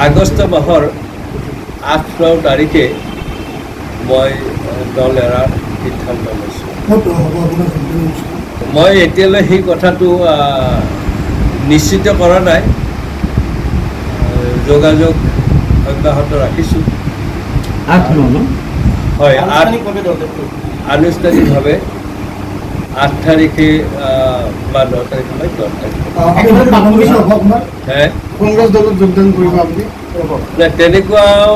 আগষ্ট মাহৰ 8 তাৰিখে মই দল এৰাৰ সিদ্ধান্ত লৈছোঁ। মই এতিয়ালৈ সেই কথাটো নিশ্চিত কৰা নাই, যোগাযোগ অব্যাহত ৰাখিছোঁ। হয়, আনুষ্ঠানিকভাৱে 8 তাৰিখে বা 9 তাৰিখে মই 10 তাৰিখে কংগ্ৰেছ দলত যোগদান কৰিব আপুনি? তেনেকুৱাও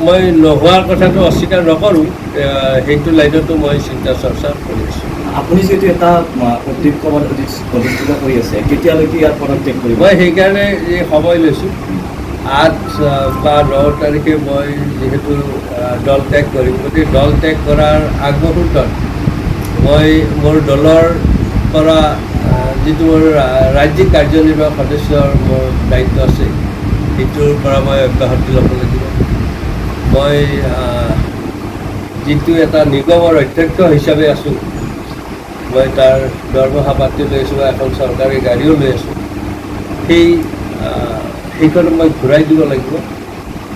মই নোহোৱাৰ কথাটো অস্বীকাৰ নকৰোঁ, সেইটো লাইনতো মই চিন্তা চৰ্চা কৰি আছোঁ। আপুনি যিহেতু এটা অধিকমত প্ৰতিষ্ঠিত কৰি আছে, কেতিয়ালৈকে ইয়াৰ পদত্যাগ কৰিব? মই সেইকাৰণে এই সময় লৈছোঁ। 8 বা 9 তাৰিখে মই যিহেতু দল ত্যাগ কৰিম, গতিকে দল ত্যাগ কৰাৰ আগমুহূৰ্তত মই মোৰ দলৰ পৰা যিটো মোৰ ৰাজ্যিক কাৰ্যনিৰ্বাহক সদস্যৰ মোৰ দায়িত্ব আছে, সেইটোৰ পৰা মই অব্যাহতি ল'ব লাগিব। মই যিটো এটা নিগমৰ অধ্যক্ষ হিচাপে আছোঁ, মই তাৰ দৰমহা পাতি লৈ আছোঁ বা এখন চৰকাৰী গাড়ীও লৈ আছোঁ, সেইখন মই ঘূৰাই দিব লাগিব।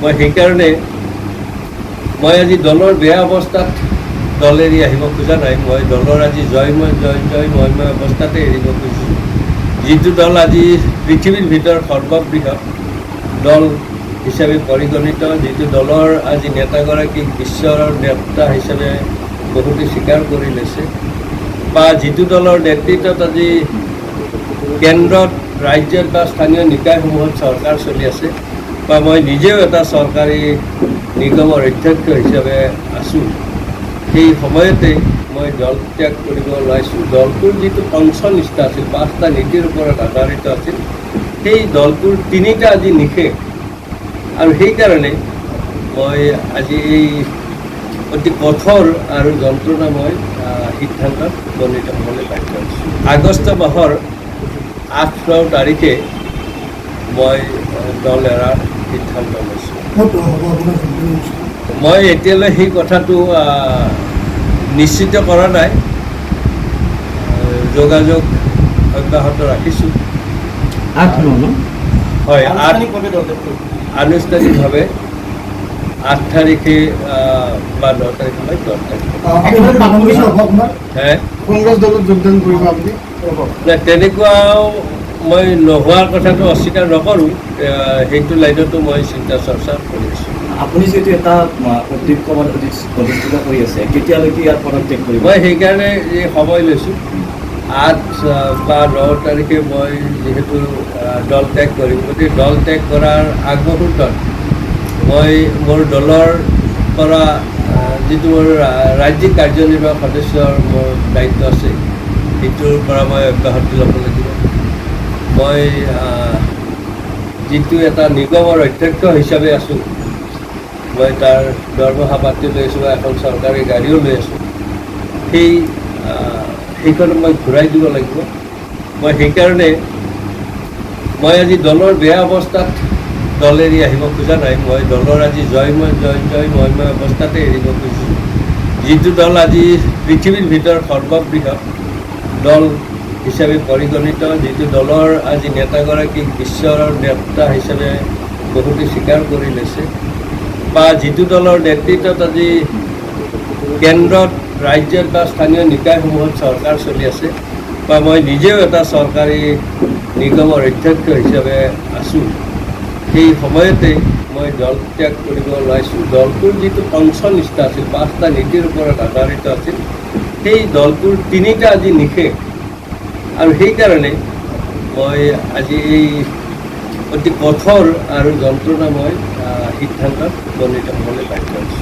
মই সেইকাৰণে মই আজি দলৰ বেয়া অৱস্থাত দল এৰি আহিব খোজা নাই। মই দলৰ আজি জয়ময় অৱস্থাতে এৰিব খুজিছোঁ। যিটো দল আজি পৃথিৱীৰ ভিতৰত সৰ্ববৃহৎ দল হিচাপে পৰিগণিত, যিটো দলৰ আজি নেতাগৰাকীক বিশ্বৰ নেতা হিচাপে বহুতে স্বীকাৰ কৰি লৈছে, বা যিটো দলৰ নেতৃত্বত আজি কেন্দ্ৰত, ৰাজ্যত বা স্থানীয় নিকায়সমূহত চৰকাৰ চলি আছে, বা মই নিজেও এটা চৰকাৰী নিগমৰ অধ্যক্ষ হিচাপে আছোঁ, সেই সময়তে মই দল ত্যাগ কৰিব ওলাইছোঁ। দলটোৰ যিটো পঞ্চনিষ্ঠা আছিল, 5টা নীতিৰ ওপৰত আধাৰিত আছিল, সেই দলটোৰ 3টা আজি নিষেধ। আৰু সেইকাৰণে মই আজি এই অতি কঠোৰ আৰু যন্ত্ৰণাময় সিদ্ধান্তত উপনীত হ'বলৈ বাধ্য হৈছোঁ। আগষ্ট মাহৰ 8 তাৰিখে মই দল এৰাৰ সিদ্ধান্ত লৈছোঁ। মই এতিয়ালৈ সেই কথাটো নিশ্চিত কৰা নাই, যোগাযোগ অব্যাহত ৰাখিছোঁ। হয়, আনুষ্ঠানিকভাৱে 8 তাৰিখে বা 9 তাৰিখে মই 10 তাৰিখে কংগ্ৰেছ দলত যোগদান কৰিব আপুনি? তেনেকুৱাও মই নোহোৱাৰ কথাটো অস্বীকাৰ নকৰোঁ, সেইটো লাইনতো মই চিন্তা চৰ্চা কৰি আছোঁ। আপুনি যিহেতু এটা অধিকমত প্ৰতিষ্ঠিত কৰি আছে, কেতিয়ালৈকে ইয়াৰ পদত্যাগ কৰিব? মই সেইকাৰণে এই সময় লৈছোঁ। 8 বা 9 তাৰিখে মই যিহেতু দল ত্যাগ কৰিম, গতিকে দল ত্যাগ কৰাৰ আগমুহূৰ্তত মই মোৰ দলৰ পৰা যিটো মোৰ ৰাজ্যিক কাৰ্যনিৰ্বাহক সদস্যৰ মোৰ দায়িত্ব আছে, সেইটোৰ পৰা মই অব্যাহতি ল'ব লাগিব। মই যিটো এটা নিগমৰ অধ্যক্ষ হিচাপে আছোঁ, মই তাৰ দৰমহা পাতি লৈ আছোঁ বা এখন চৰকাৰী গাড়ীও লৈ আছোঁ, সেইখন মই ঘূৰাই দিব লাগিব। মই সেইকাৰণে মই আজি দলৰ বেয়া অৱস্থাত দল এৰি আহিব খোজা নাই। মই দলৰ আজি জয়ময় অৱস্থাতে এৰিব খুজিছোঁ। যিটো দল আজি পৃথিৱীৰ ভিতৰত সৰ্ববৃহৎ দল হিচাপে পৰিগণিত, যিটো দলৰ আজি নেতাগৰাকীক বিশ্বৰ নেতা হিচাপে বহুতে স্বীকাৰ কৰি লৈছে, বা যিটো দলৰ নেতৃত্বত আজি কেন্দ্ৰত, ৰাজ্যত বা স্থানীয় নিকায়সমূহত চৰকাৰ চলি আছে, বা মই নিজেও এটা চৰকাৰী নিগমৰ অধ্যক্ষ হিচাপে আছোঁ, সেই সময়তে মই দল ত্যাগ কৰিব ওলাইছোঁ। দলটোৰ যিটো পঞ্চনিষ্ঠা আছিল, 5টা নীতিৰ ওপৰত আধাৰিত আছিল, সেই দলটোৰ 3টা আজি নিষেধ। আৰু সেইকাৰণে মই আজি এই অতি কঠোৰ আৰু যন্ত্ৰণাময় সিদ্ধান্তত উপনীত হ'বলৈ বাধ্য হৈছোঁ।